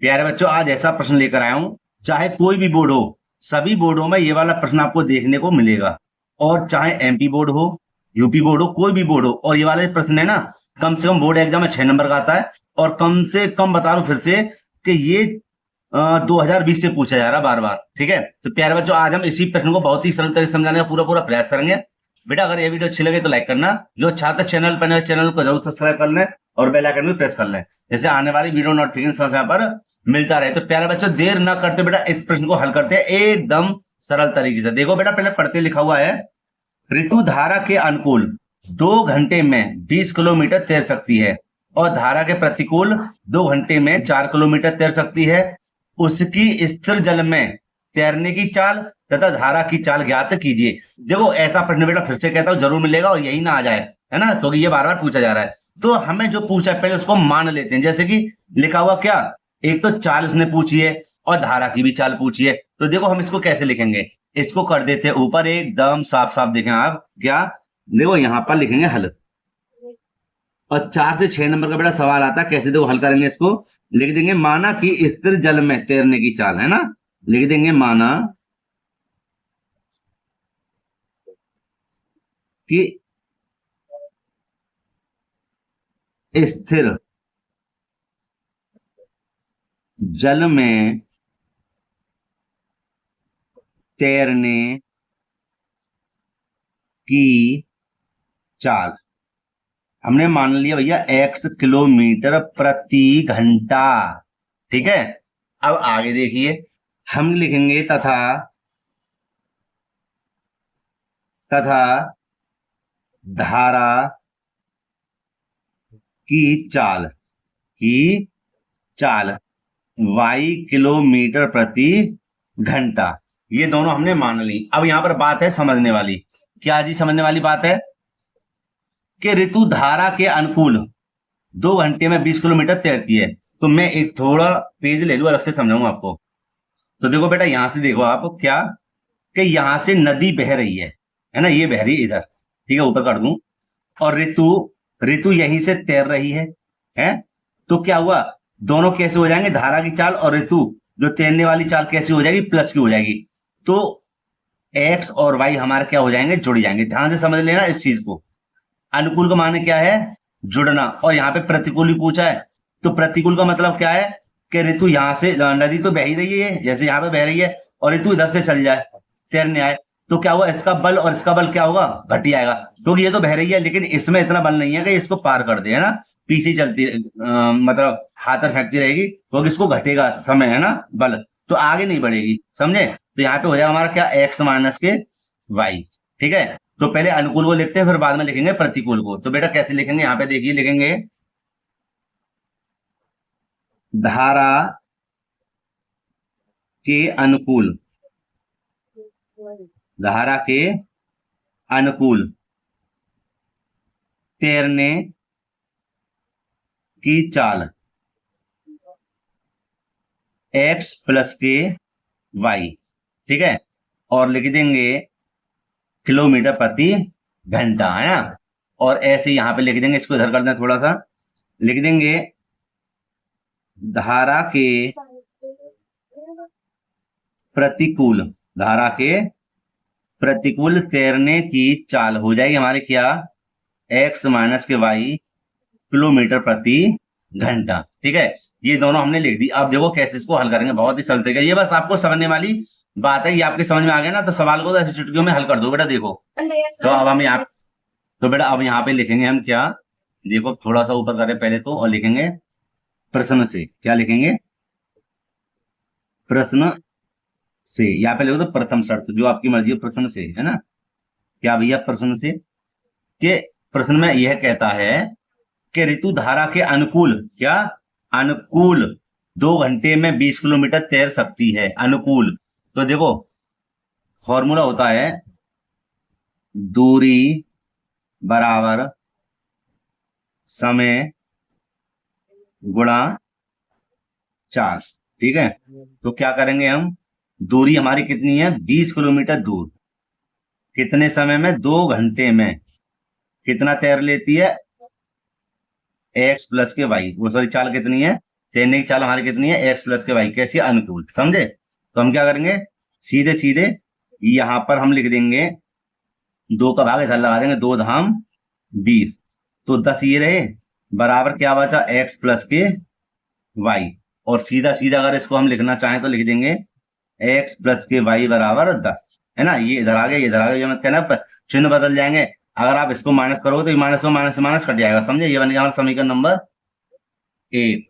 प्यारे बच्चों, आज ऐसा प्रश्न लेकर आया हूं, चाहे कोई भी बोर्ड हो, सभी बोर्डों में ये वाला प्रश्न आपको देखने को मिलेगा। और चाहे एमपी बोर्ड हो, यूपी बोर्ड हो, कोई भी बोर्ड हो, और ये वाला प्रश्न है ना, कम से कम बोर्ड एग्जाम में 6 नंबर का आता है। और कम से कम बता दूं फिर से कि ये 2020 से पूछा जा रहा है बार बार। ठीक है, तो प्यारे बच्चों, आज हम इसी प्रश्न को बहुत ही सरल तरीके से समझाने का पूरा पूरा प्रयास करेंगे। बेटा, अगर ये वीडियो अच्छी लगे तो लाइक करना, जो छात्र चैनल पर नए चैनल को जरूर सब्सक्राइब कर लें और बेल आइकन भी प्रेस कर लें, जैसे आने वाली वीडियो नोटिफिकेशन यहाँ पर मिलता रहे। तो प्यारे बच्चों, देर न करते बेटा इस प्रश्न को हल करते हैं एकदम सरल तरीके से। देखो बेटा, पहले पढ़ते लिखा हुआ है, ऋतु धारा के अनुकूल 2 घंटे में 20 किलोमीटर तैर सकती है और धारा के प्रतिकूल 2 घंटे में 4 किलोमीटर तैर सकती है। उसकी स्थिर जल में तैरने की चाल तथा धारा की चाल ज्ञात कीजिए। देखो, ऐसा प्रश्न बेटा फिर से कहता हूं जरूर मिलेगा, और यही ना आ जाए, है ना, क्योंकि ये बार बार पूछा जा रहा है। तो हमें जो पूछा है पहले उसको मान लेते हैं। जैसे कि लिखा हुआ क्या, एक तो चाल उसने पूछी है और धारा की भी चाल पूछी है। तो देखो हम इसको कैसे लिखेंगे, इसको कर देते हैं ऊपर एकदम साफ साफ। देखें आप क्या, देखो यहां पर लिखेंगे हल। और 4 से 6 नंबर का बेटा सवाल आता है, कैसे देखो हल करेंगे इसको। लिख देंगे माना कि स्थिर जल में तैरने की चाल, है ना, लिख देंगे माना कि स्थिर जल में तैरने की चाल हमने मान लिया भैया x किलोमीटर प्रति घंटा। ठीक है, अब आगे देखिए, हम लिखेंगे तथा धारा की चाल y किलोमीटर प्रति घंटा। ये दोनों हमने मान ली। अब यहां पर बात है समझने वाली। क्या जी समझने वाली बात है कि ऋतु धारा के अनुकूल 2 घंटे में 20 किलोमीटर तैरती है। तो मैं एक थोड़ा पेज ले लूं, अलग से समझाऊंगा आपको। तो देखो बेटा, यहां से देखो आप क्या, कि यहां से नदी बह रही है ना, ये बह रही है इधर, ठीक है, ऊपर कर दूं। और ऋतु ऋतु यहीं से तैर रही है। तो क्या हुआ, दोनों कैसे हो जाएंगे, धारा की चाल और ऋतु जो तैरने वाली चाल कैसी हो जाएगी, प्लस की हो जाएगी। तो एक्स और वाई हमारे क्या हो जाएंगे, जुड़ जाएंगे। ध्यान से समझ लेना इस चीज को। अनुकूल का माने क्या है, जुड़ना। और यहाँ पे प्रतिकूल भी पूछा है, तो प्रतिकूल का मतलब क्या है कि ऋतु यहां से, नदी तो बह ही रही है, जैसे यहाँ पे बह रही है, और ऋतु इधर से चल जाए, तैरने आए, तो क्या हुआ, इसका बल और इसका बल क्या होगा, घट ही आएगा। क्योंकि ये तो बह रही है, लेकिन इसमें इतना बल नहीं है कि इसको पार कर दे, है ना, पीछे चलती मतलब हाथ फेंकती रहेगी, क्योंकि इसको घटेगा समय, है ना, बल, तो आगे नहीं बढ़ेगी। समझे, तो यहाँ पे हो जाएगा हमारा क्या, एक्स माइनस के वाई। ठीक है, तो पहले अनुकूल को लिखते हैं, फिर बाद में लिखेंगे प्रतिकूल को। तो बेटा कैसे लिखेंगे, यहाँ पे देखिए, लिखेंगे धारा के अनुकूल, धारा के अनुकूल तैरने की चाल x प्लस के y। ठीक है, और लिख देंगे किलोमीटर प्रति घंटा, है ना। और ऐसे यहां पे लिख देंगे, इसको इधर कर दें थोड़ा सा, लिख देंगे धारा के प्रतिकूल, धारा के प्रतिकूल तैरने की चाल हो जाएगी हमारे क्या, x माइनस के y किलोमीटर प्रति घंटा। ठीक है, ये दोनों हमने लिख दी। अब देखो कैसे इसको हल करेंगे, बहुत ही सरल तरीका। ये बस आपको समझने वाली बात है, ये आपके समझ में आ गया ना, तो सवाल को तो ऐसी चुटकियों में हल कर दो बेटा। देखो, तो अब हम यहाँ, तो बेटा अब यहाँ पे लिखेंगे हम क्या, देखो थोड़ा सा ऊपर करें पहले तो, और लिखेंगे प्रश्न से। क्या लिखेंगे, प्रश्न से। यहाँ पे लिखो तो प्रथम शर्त, जो आपकी मर्जी है, प्रश्न से, है ना। क्या भैया, प्रश्न से के प्रश्न में यह कहता है कि ऋतु धारा के अनुकूल, क्या, अनुकूल 2 घंटे में 20 किलोमीटर तैर सकती है। अनुकूल, तो देखो फॉर्मूला होता है दूरी बराबर समय गुणा चाल। ठीक है, तो क्या करेंगे हम, दूरी हमारी कितनी है, 20 किलोमीटर दूर, कितने समय में, 2 घंटे में, कितना तैर लेती है, एक्स प्लस के वाई, वो सॉरी चाल कितनी है, तैरने की चाल हमारी कितनी है, एक्स प्लस के वाई, कैसी अनुकूल, समझे। तो हम क्या करेंगे, सीधे सीधे यहां पर हम लिख देंगे 2 का भाग इधर लगा देंगे, 2 धाम 20, तो 10 ये रहे, बराबर क्या बचा, एक्स प्लस के वाई। और सीधा सीधा अगर इसको हम लिखना चाहें तो लिख देंगे एक्स प्लस के वाई बराबर 10, है ना। ये इधर आ गया, ये इधर आ गया, ये मत कहना चिन्ह बदल जाएंगे। अगर आप इसको माइनस करोगे तो ये माइनस से माइनस से माइनस कट जाएगा, समझे। ये बन गया हमारा समीकरण नंबर 1।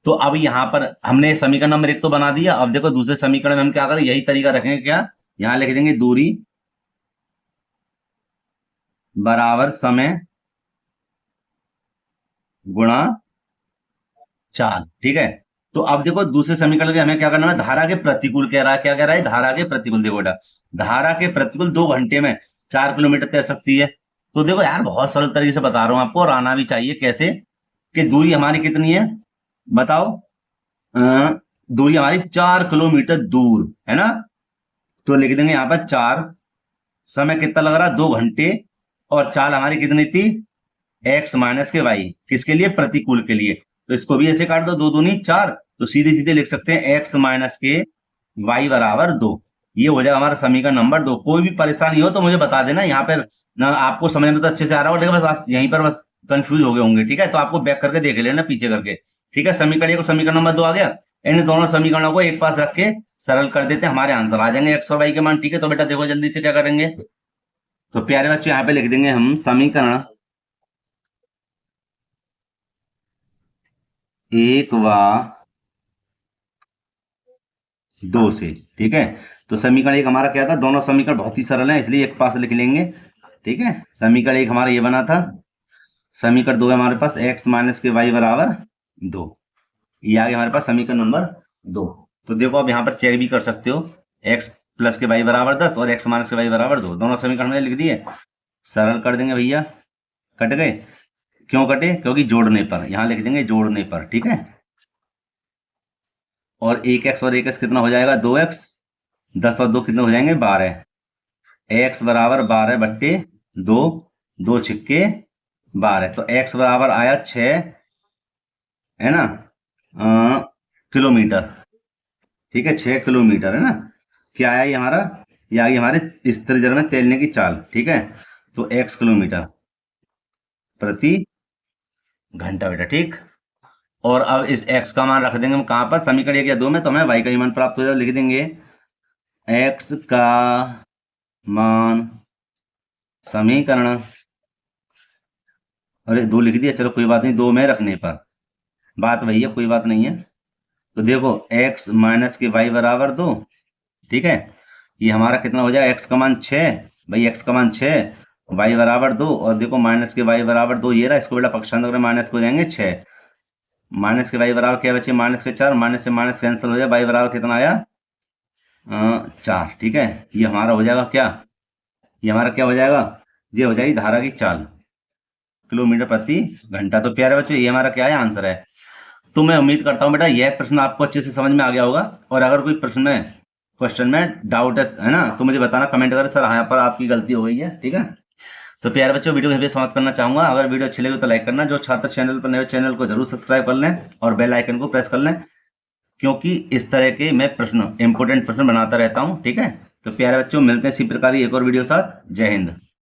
तो अब यहाँ पर हमने समीकरण नंबर 1 तो बना दिया। अब देखो दूसरे समीकरण में हम क्या करें, यही तरीका रखेंगे, क्या, यहाँ लिख देंगे दूरी बराबर समय गुणा चाल, ठीक है। तो अब देखो दूसरे समीकरण के हमें क्या करना है, धारा के प्रतिकूल कह रहा है, क्या कह रहा है, धारा के प्रतिकूल। देखो बेटा, धारा के प्रतिकूल 2 घंटे में 4 किलोमीटर तैर सकती है। तो देखो यार, बहुत सरल तरीके से बता रहा हूं आपको, और आना भी चाहिए। कैसे कि दूरी हमारी कितनी है, बताओ। दूरी हमारी 4 किलोमीटर दूर है ना। तो लिख देंगे यहाँ पर 4, समय कितना लग रहा है, 2 घंटे, और चाल हमारी कितनी थी, एक्स माइनस के वाई, किसके लिए, प्रतिकूल के लिए। तो इसको भी ऐसे काट दो, 2 दूनी 4, तो सीधे सीधे लिख सकते हैं एक्स माइनस के वाई बराबर 2। ये हो जाएगा हमारा समीकरण नंबर 2। कोई भी परेशानी हो तो मुझे बता देना। यहाँ पर ना आपको समझ में तो अच्छे से आ रहा हो, लेकिन बस आप यहीं पर बस कंफ्यूज हो गए होंगे, ठीक है। तो आपको बैक करके देख लेना, पीछे करके, ठीक है। समीकरण 1 को समीकरण नंबर 2 आ गया। इन दोनों समीकरणों को एक पास रख के सरल कर देते हैं, हमारे आंसर आ जाएंगे एक्स और वाई के मान, ठीक है। तो बेटा देखो जल्दी से क्या करेंगे, तो प्यारे बच्चों यहाँ पे लिख देंगे हम समीकरण 1 व 2 से, ठीक है। तो समीकरण 1 हमारा क्या था, दोनों समीकरण बहुत ही सरल है, इसलिए एक पास लिख लेंगे, ठीक है। समीकरण 1 हमारा ये बना था। समीकरण 2 है हमारे पास एक्स माइनस के वाई बराबर 2, ये आ गया हमारे पास समीकरण नंबर 2। तो देखो अब यहाँ पर चेक भी कर सकते हो, एक्स प्लस के वाई बराबर 10 और एक्स माइनस के वाई बराबर 2, दोनों समीकरण में लिख दिए। सरल कर देंगे भैया, कट गए। क्यों कटे, क्योंकि जोड़ने पर, यहां लिख देंगे जोड़ने पर, ठीक है। और 1x और 1x कितना हो जाएगा, 2x, 10 और 2 कितने हो जाएंगे, 12, x बराबर 12 बट्टे 2, 2 छिक्के 12, तो x बराबर आया 6, है ना, किलोमीटर, ठीक है, 6 किलोमीटर, है ना। क्या आया ये हमारा, ये आ गई हमारे स्थिर जल में तैरने की चाल, ठीक है। तो x किलोमीटर प्रति घंटा बेटा, ठीक। और अब इस x का मान रख देंगे हम कहां पर, समीकरण 1 या 2 में, तो हमें y का मान प्राप्त हो जाए, लिख देंगे x का मान समीकरण, अरे 2 लिख दिया, चलो कोई बात नहीं, 2 में रखने पर बात वही है, कोई बात नहीं है। तो देखो x माइनस के वाई बराबर 2, ठीक है। ये हमारा कितना हो जाएगा, x का मान 6, भाई x का मान 6, वाई बराबर 2, और देखो माइनस के वाई बराबर 2 ये रहा, इसको बेटा पक्षांतर करें, माइनस को जाएंगे 6, माइनस के वाई बराबर क्या बचे, माइनस के 4, माइनस से माइनस कैंसिल हो जाए, वाई बराबर कितना आया, 4, ठीक है। ये हमारा हो जाएगा क्या, ये हमारा क्या हो जाएगा, ये हो जाएगी धारा की चाल किलोमीटर प्रति घंटा। तो प्यारे बच्चों ये हमारा क्या है, आंसर है। तो मैं उम्मीद करता हूं बेटा यह प्रश्न आपको अच्छे से समझ में आ गया होगा। और अगर कोई प्रश्न में क्वेश्चन में डाउट है ना, तो मुझे बताना, कमेंट करें, सर यहाँ पर आपकी गलती हो गई है, ठीक है। तो प्यारे बच्चों वीडियो को यहीं पे समाप्त करना चाहूंगा। अगर वीडियो अच्छी लगी तो लाइक करना, जो छात्र चैनल पर नए चैनल को जरूर सब्सक्राइब कर लें और बेल आइकन को प्रेस कर लें, क्योंकि इस तरह के मैं प्रश्न इंपोर्टेंट प्रश्न बनाता रहता हूं, ठीक है। तो प्यारे बच्चों मिलते हैं इसी प्रकार की एक और वीडियो के साथ। जय हिंद।